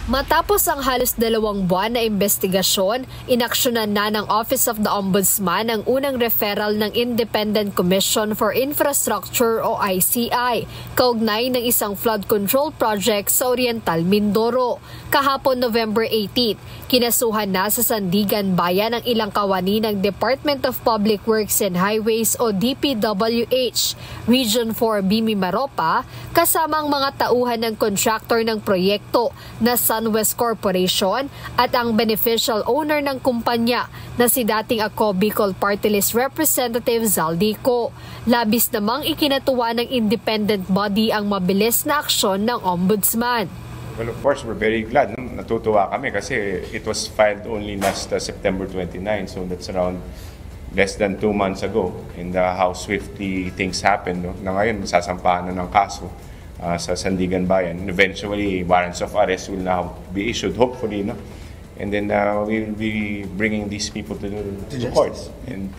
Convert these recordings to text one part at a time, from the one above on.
Matapos ang halos 2 buwan na investigasyon, inaksyonan na ng Office of the Ombudsman ang unang referral ng Independent Commission for Infrastructure o ICI, kaugnay ng isang flood control project sa Oriental Mindoro. Kahapon November 18, kinasuhan na sa Sandigan Bayan ang ilang kawani ng Department of Public Works and Highways o DPWH, Region 4 Bimi Maropa, kasama ang mga tauhan ng contractor ng proyekto na Sunwest Corporation at ang beneficial owner ng kumpanya na si dating Ako Bicol Party List Representative Zaldico. Labis namang ikinatuwa ng independent body ang mabilis na aksyon ng Ombudsman. Well, of course, we're very glad. Natutuwa kami kasi it was filed only last September 29, so that's around less than 2 months ago. And how swiftly things happened. No? Na ngayon, masasampahan na ng kaso sa Sandigan Bayan. Eventually, warrants of arrest will now be issued, hopefully. No? And then we'll be bringing these people to courts. And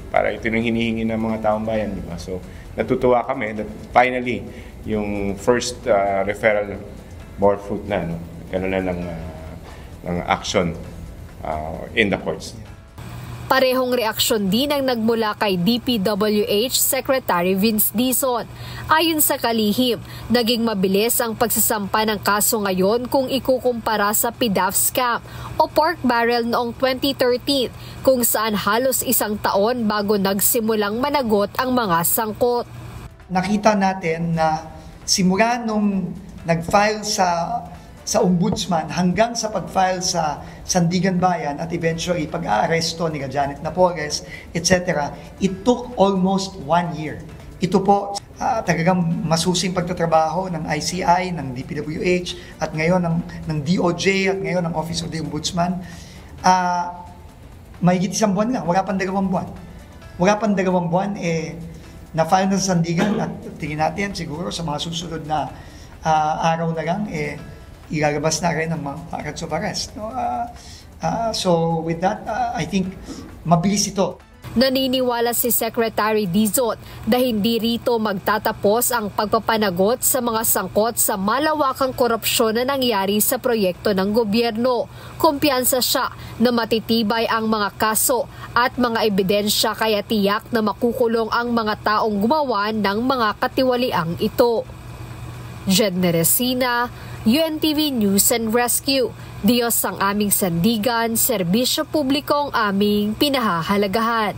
para ito yung hinihingi ng mga taong bayan. Diba? So, natutuwa kami that finally, yung first referral bore fruit na, no? Gano'n na ng action in the courts. Parehong reaksyon din ang nagmula kay DPWH Secretary Vince Dizon. Ayon sa kalihim, naging mabilis ang pagsasampa ng kaso ngayon kung ikukumpara sa PDAF scam o pork barrel noong 2013 kung saan halos 1 taon bago nagsimulang managot ang mga sangkot. Nakita natin na simula nung nag-file sa Ombudsman hanggang sa pag-file sa Sandigan Bayan at eventually pag-aaresto ni Janet Napoles, etc., it took almost 1 year. Ito po talagang masusing pagtatrabaho ng ICI, ng DPWH, at ngayon ng DOJ at ngayon ng Office of the Ombudsman. Mahigit 1 buwan nga, wala pang 2 buwan. Wala pang 2 buwan, na-file na sa Sandigan at tingin natin siguro sa mga susunod na araw na lang, ilalabas na rin ang mga warrants of arrest. No? So with that, I think mabilis ito. Naniniwala si Secretary Dizon na hindi rito magtatapos ang pagpapanagot sa mga sangkot sa malawakang korupsyon na nangyari sa proyekto ng gobyerno. Kumpiyansa siya na matitibay ang mga kaso at mga ebidensya kaya tiyak na makukulong ang mga taong gumawa ng mga katiwaliang ito. Jed Neresina, UNTV News and Rescue. Diyos ang aming sandigan, serbisyo publiko ang aming pinahahalagahan.